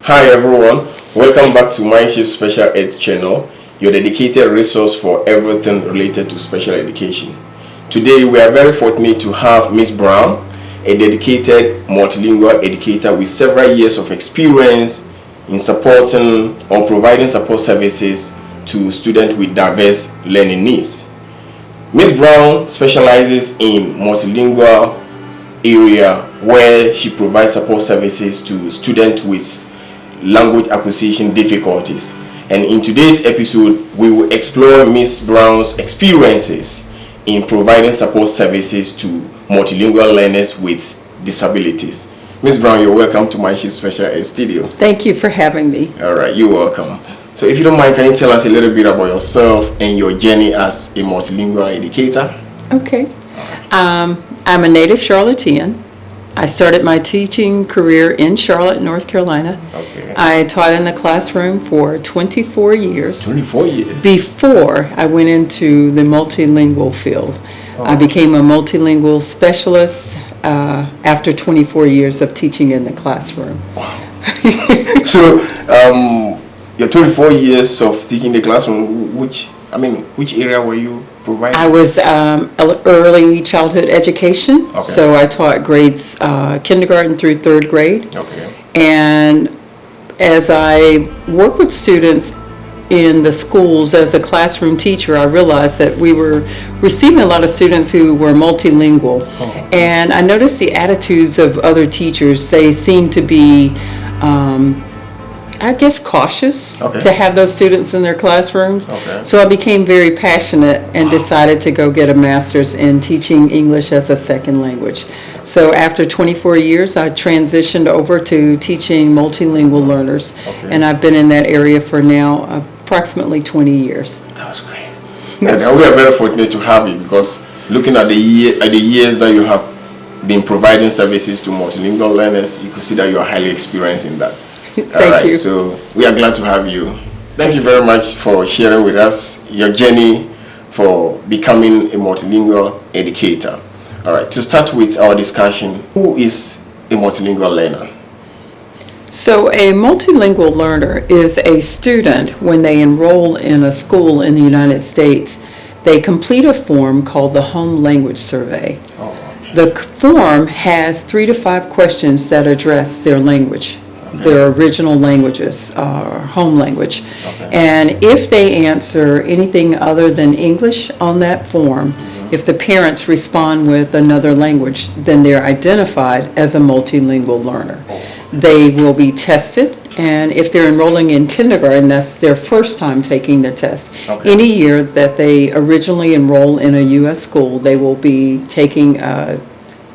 Hi everyone, welcome back to Mindshift Special Ed channel, your dedicated resource for everything related to special education. Today we are very fortunate to have Miss Brown, a dedicated multilingual educator with several years of experience in supporting or providing support services to students with diverse learning needs. Miss Brown specializes in multilingual area where she provides support services to students with language acquisition difficulties. And in today's episode, we will explore Miss Brown's experiences in providing support services to multilingual learners with disabilities. Miss Brown, you're welcome to my Special Ed Studio. Thank you for having me. All right, you're welcome. So if you don't mind, can you tell us a little bit about yourself and your journey as a multilingual educator? Okay. I'm a native Charlottean. I started my teaching career in Charlotte, North Carolina. Okay. I taught in the classroom for 24 years. 24 years? Before I went into the multilingual field. I became a multilingual specialist after 24 years of teaching in the classroom. Wow. So, your 24 years of teaching the classroom, which area were you providing? I was early childhood education, okay. So I taught grades kindergarten through third grade. Okay. And as I work with students in the schools as a classroom teacher, I realized that we were receiving a lot of students who were multilingual. Oh. And I noticed the attitudes of other teachers. They seemed to be cautious okay. to have those students in their classrooms. Okay. So I became very passionate and decided to go get a master's in teaching English as a second language. So after 24 years, I transitioned over to teaching multilingual learners, okay. and I've been in that area for now approximately 20 years. That's great. And we are very fortunate to have you, because looking at the years that you have been providing services to multilingual learners, you could see that you are highly experienced in that. Thank you. So we are glad to have you. Thank you very much for sharing with us your journey for becoming a multilingual educator. All right, to start with our discussion, who is a multilingual learner? So a multilingual learner is a student when they enroll in a school in the United States. They complete a form called the Home Language Survey. Oh, okay. The form has 3 to 5 questions that address their language. Okay. Their original languages, home language. Okay. And if they answer anything other than English on that form, if the parents respond with another language, then they're identified as a multilingual learner. Oh. They will be tested, and if they're enrolling in kindergarten, that's their first time taking their test. Okay. Any year that they originally enroll in a U.S. school, they will be taking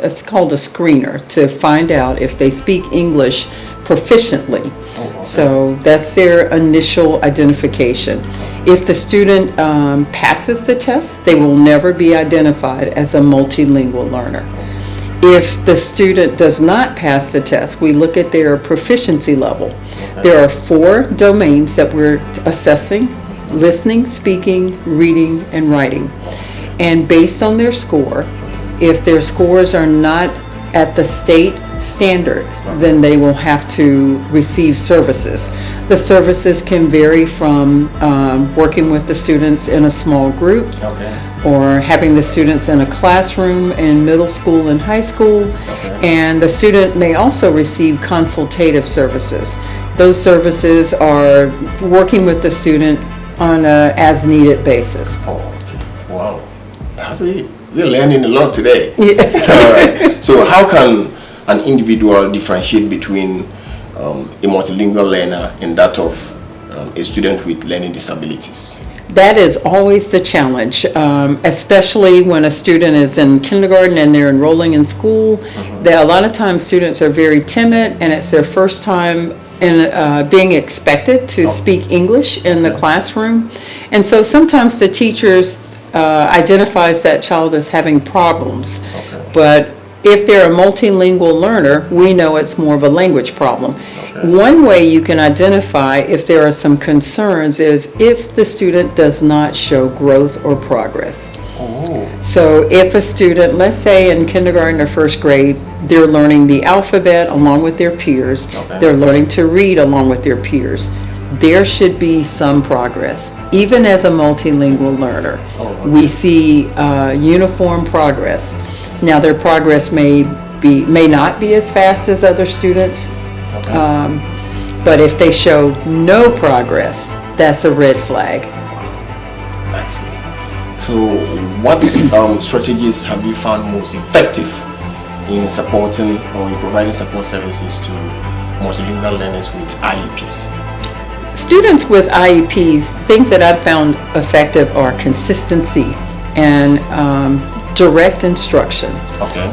it's called a screener to find out if they speak English proficiently. Oh, okay. So that's their initial identification. If the student passes the test, they will never be identified as a multilingual learner. If the student does not pass the test, we look at their proficiency level. Okay. There are 4 domains that we're assessing: listening, speaking, reading, and writing. And based on their score, if their scores are not at the state standard, then they will have to receive services. The services can vary from working with the students in a small group, Okay. or having the students in a classroom in middle school and high school. Okay. And the student may also receive consultative services. Those services are working with the student on a as-needed basis. Oh, okay. Wow. We're learning a lot today. Yes. All right. So how can an individual differentiate between a multilingual learner and that of a student with learning disabilities? That is always the challenge, especially when a student is in kindergarten and they're enrolling in school. That a lot of times students are very timid, and it's their first time in being expected to speak English in the classroom. And so sometimes the teachers identifies that child as having problems. Okay. But if they're a multilingual learner, we know it's more of a language problem. Okay. One way you can identify if there are some concerns is if the student does not show growth or progress. Oh, Oh. So if a student, let's say in kindergarten or first grade, they're learning the alphabet along with their peers, Okay. they're learning to read along with their peers, there should be some progress. Even as a multilingual learner, Oh, okay. we see uniform progress. Now their progress may not be as fast as other students, Okay. but if they show no progress, that's a red flag. I see. So, what strategies have you found most effective in supporting or in providing support services to multilingual learners with IEPs? Students with IEPs, things that I've found effective are consistency and direct instruction. Okay.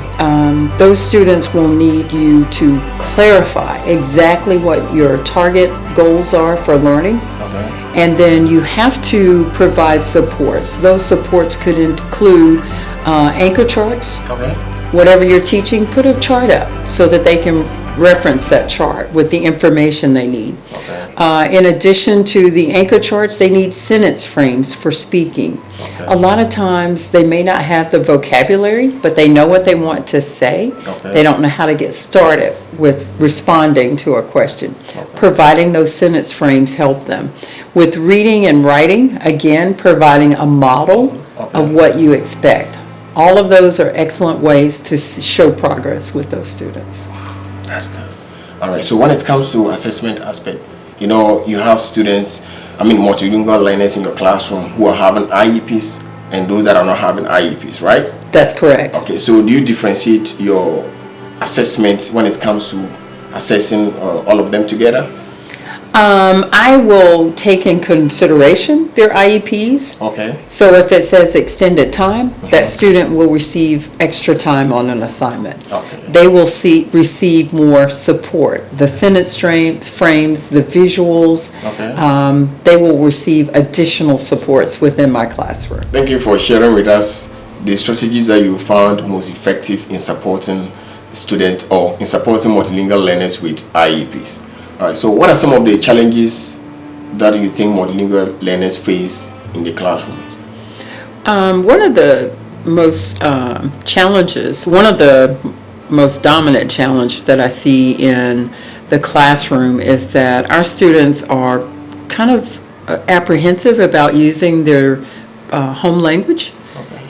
Those students will need you to clarify exactly what your target goals are for learning. Okay. And then you have to provide supports. Those supports could include anchor charts. Okay. Whatever you're teaching, put a chart up so that they can reference that chart with the information they need. Okay. In addition to the anchor charts, they need sentence frames for speaking. Okay. A lot of times they may not have the vocabulary, but they know what they want to say. Okay. They don't know how to get started with responding to a question. Okay. Providing those sentence frames help them. With reading and writing, again, providing a model Okay. of what you expect. All of those are excellent ways to show progress with those students. That's good. All right. So when it comes to assessment aspect, you know, you have students, multilingual learners in your classroom who are having IEPs and those that are not having IEPs, right? That's correct. Okay. So do you differentiate your assessments when it comes to assessing all of them together? I will take in consideration their IEPs. Okay. So if it says extended time, that student will receive extra time on an assignment. Okay. They will receive more support. The sentence frames, the visuals, Okay. they will receive additional supports within my classroom. Thank you for sharing with us the strategies that you found most effective in supporting students or in supporting multilingual learners with IEPs. All right, so what are some of the challenges that you think multilingual learners face in the classrooms? One of the most challenges, one of the most dominant challenge that I see in the classroom is that our students are kind of apprehensive about using their home language.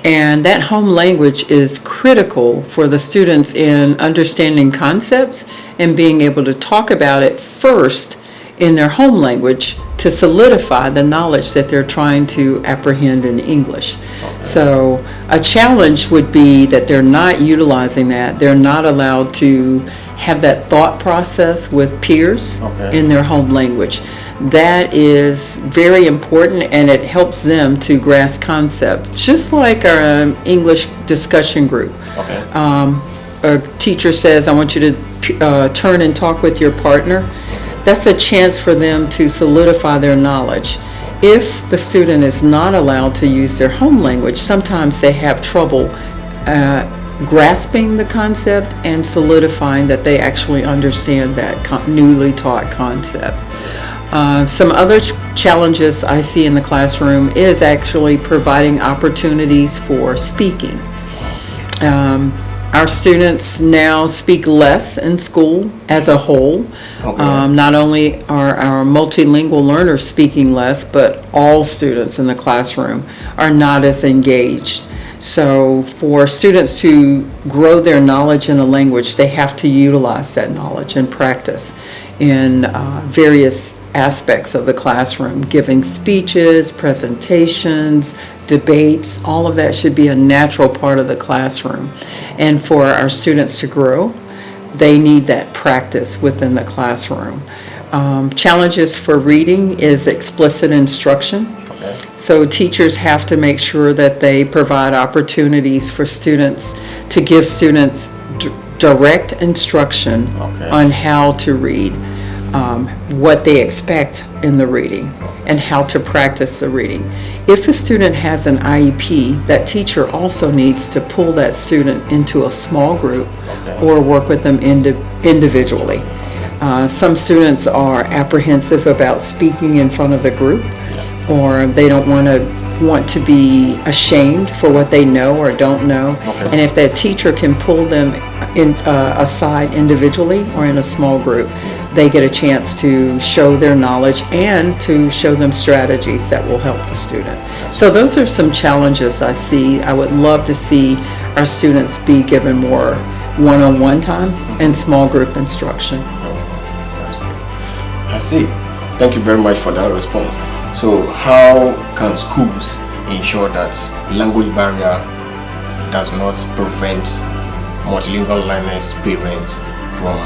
And that home language is critical for the students in understanding concepts and being able to talk about it first in their home language to solidify the knowledge that they're trying to apprehend in English. So a challenge would be that they're not utilizing that. They're not allowed to have that thought process with peers in their home language. That is very important, and it helps them to grasp concept, just like our English discussion group. Okay. A teacher says, I want you to turn and talk with your partner. That's a chance for them to solidify their knowledge. If the student is not allowed to use their home language, sometimes they have trouble grasping the concept and solidifying that they actually understand that newly taught concept. Some other challenges I see in the classroom is actually providing opportunities for speaking. Our students now speak less in school as a whole. Not only are our multilingual learners speaking less, but all students in the classroom are not as engaged. So for students to grow their knowledge in a language, they have to utilize that knowledge and practice in various aspects of the classroom, giving speeches, presentations, debates. All of that should be a natural part of the classroom. And for our students to grow, they need that practice within the classroom. Challenges for reading is explicit instruction. So teachers have to make sure that they provide opportunities for students to give students direct instruction on how to read, what they expect in the reading, and how to practice the reading. If a student has an IEP, that teacher also needs to pull that student into a small group or work with them individually. Some students are apprehensive about speaking in front of the group, or they don't want to want to be ashamed for what they know or don't know. Okay. And if that teacher can pull them aside individually or in a small group, they get a chance to show their knowledge and to show them strategies that will help the student. So those are some challenges I see. I would love to see our students be given more one-on-one time and small group instruction. I see. Thank you very much for that response. So how can schools ensure that language barrier does not prevent multilingual learners' parents from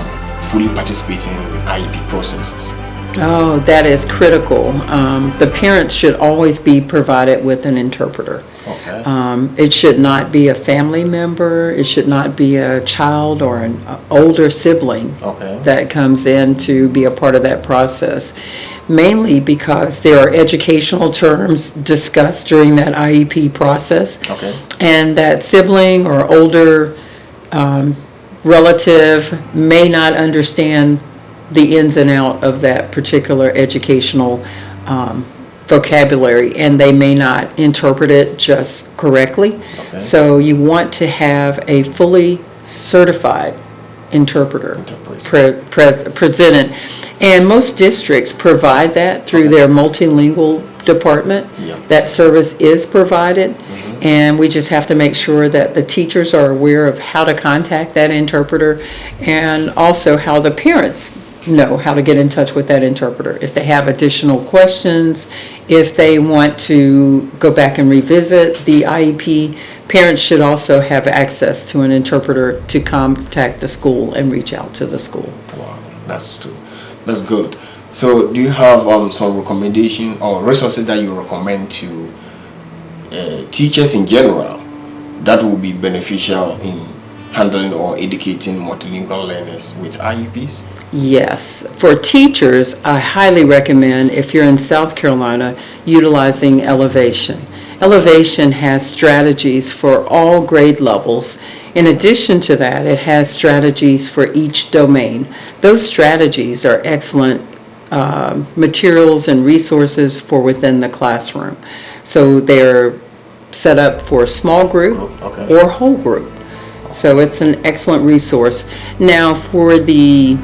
fully participating in IEP processes? Oh, that is critical. The parents should always be provided with an interpreter. Okay. It should not be a family member. It should not be a child or an older sibling Okay. that comes in to be a part of that process. Mainly because there are educational terms discussed during that IEP process. Okay. And that sibling or older relative may not understand the ins and out of that particular educational vocabulary, and they may not interpret it just correctly. Okay. So you want to have a fully certified interpreter presented. And most districts provide that through their multilingual department. Yeah. That service is provided. And we just have to make sure that the teachers are aware of how to contact that interpreter, and also how the parents know how to get in touch with that interpreter. If they have additional questions, if they want to go back and revisit the IEP, parents should also have access to an interpreter to contact the school and reach out to the school. Wow, that's true. That's good. So do you have some recommendation or resources that you recommend to teachers in general that will be beneficial in handling or educating multilingual learners with IEPs? Yes. For teachers, I highly recommend, if you're in South Carolina, utilizing Elevation. Elevation has strategies for all grade levels. In addition to that, it has strategies for each domain. Those strategies are excellent materials and resources for within the classroom. So they're set up for small group or whole group. So it's an excellent resource. Now for the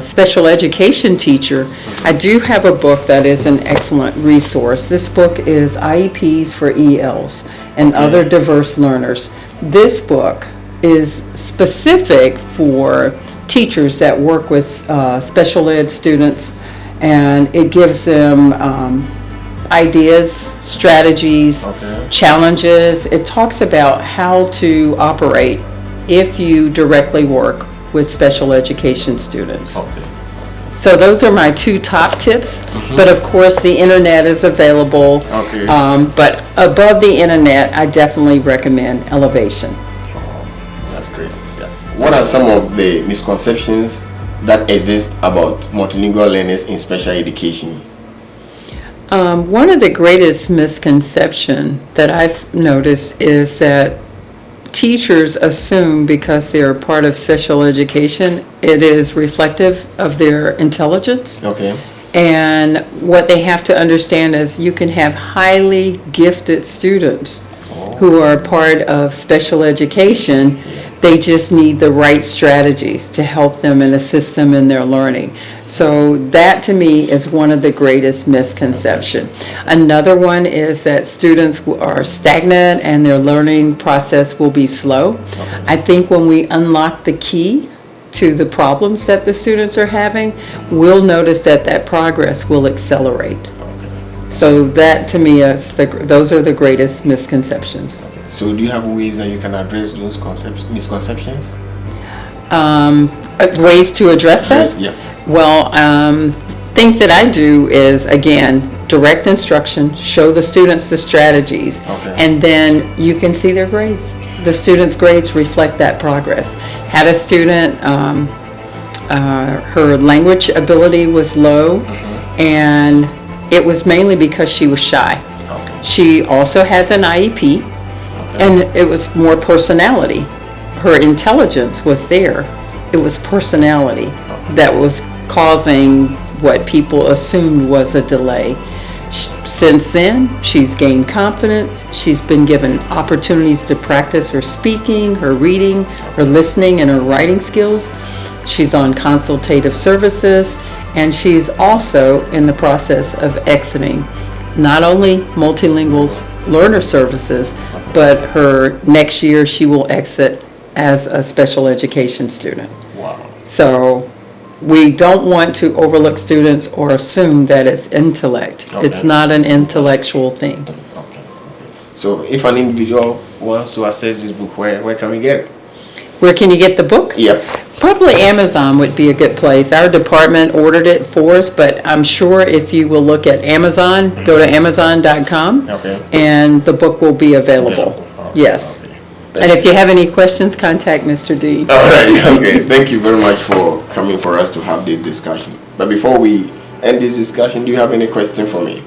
special education teacher, I do have a book that is an excellent resource. This book is IEPs for ELs and other diverse learners. This book is specific for teachers that work with special ed students, and it gives them ideas, strategies, challenges. It talks about how to operate if you directly work with special education students. So those are my two top tips, but of course the internet is available. But above the internet, I definitely recommend Elevation. That's great. Yeah. What are some of the misconceptions that exist about multilingual learners in special education? One of the greatest misconceptions that I've noticed is that teachers assume because they're part of special education, it is reflective of their intelligence. And what they have to understand is you can have highly gifted students who are part of special education. They just need the right strategies to help them and assist them in their learning. So that to me is one of the greatest misconceptions. Another one is that students are stagnant and their learning process will be slow. I think when we unlock the key to the problems that the students are having, we'll notice that that progress will accelerate. So that to me is those are the greatest misconceptions. So do you have ways that you can address those misconceptions? Ways to address that? Yeah. Well, things that I do is, again, direct instruction, show the students the strategies, and then you can see their grades. The students' grades reflect that progress. Had a student, her language ability was low, and it was mainly because she was shy. She also has an IEP, and it was more personality. Her intelligence was there. It was personality that was causing what people assumed was a delay. Since then, she's gained confidence. She's been given opportunities to practice her speaking, her reading, her listening, and her writing skills. She's on consultative services, and she's also in the process of exiting not only multilingual learner services, but her next year she will exit as a special education student. Wow. So we don't want to overlook students or assume that it's intellect. Okay. It's not an intellectual thing. Okay. So if an individual wants to access this book, where can we get it? Where can you get the book? Yep. Probably Amazon would be a good place. Our department ordered it for us, but I'm sure if you will look at Amazon, go to amazon.com, Okay. and the book will be available. Okay. Yes. Okay. And if you have any questions, contact Mr. D. All right. Okay. Thank you very much for coming for us to have this discussion. But before we end this discussion, do you have any question for me?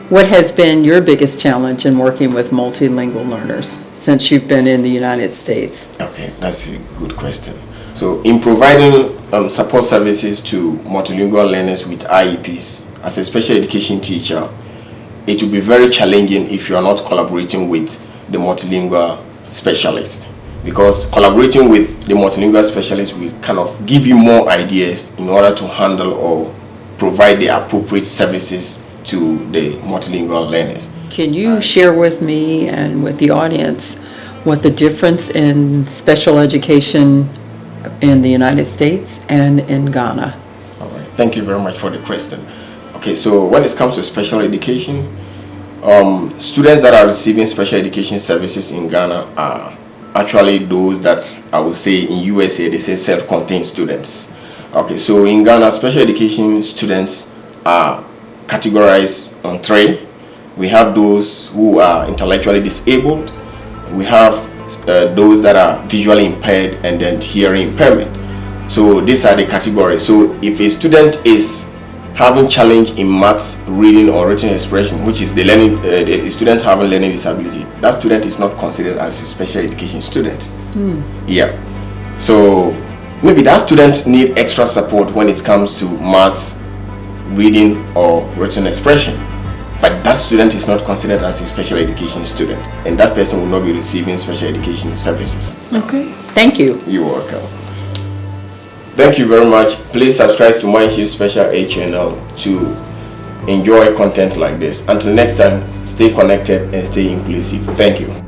What has been your biggest challenge in working with multilingual learners since you've been in the United States? Okay, that's a good question. So, in providing support services to multilingual learners with IEPs, as a special education teacher, it will be very challenging if you are not collaborating with the multilingual specialist. Because collaborating with the multilingual specialist will kind of give you more ideas in order to handle or provide the appropriate services to the multilingual learners. Can you share with me and with the audience what the difference in special education in the United States and in Ghana? All right. Thank you very much for the question. Okay, so when it comes to special education, students that are receiving special education services in Ghana are actually those that I would say in USA they say self-contained students. Okay, so in Ghana, special education students are categorized on three. We have those who are intellectually disabled, we have those that are visually impaired, and then hearing impairment. So these are the categories. So if a student is having challenge in maths, reading, or written expression, which is the learning, the student having learning disability, that student is not considered as a special education student. Yeah. So maybe that student need extra support when it comes to maths, reading, or written expression, but that student is not considered as a special education student, and that person will not be receiving special education services. Okay, thank you. You're welcome. Thank you very much. Please subscribe to Mindshift Special Ed channel to enjoy content like this. Until next time, stay connected and stay inclusive. Thank you.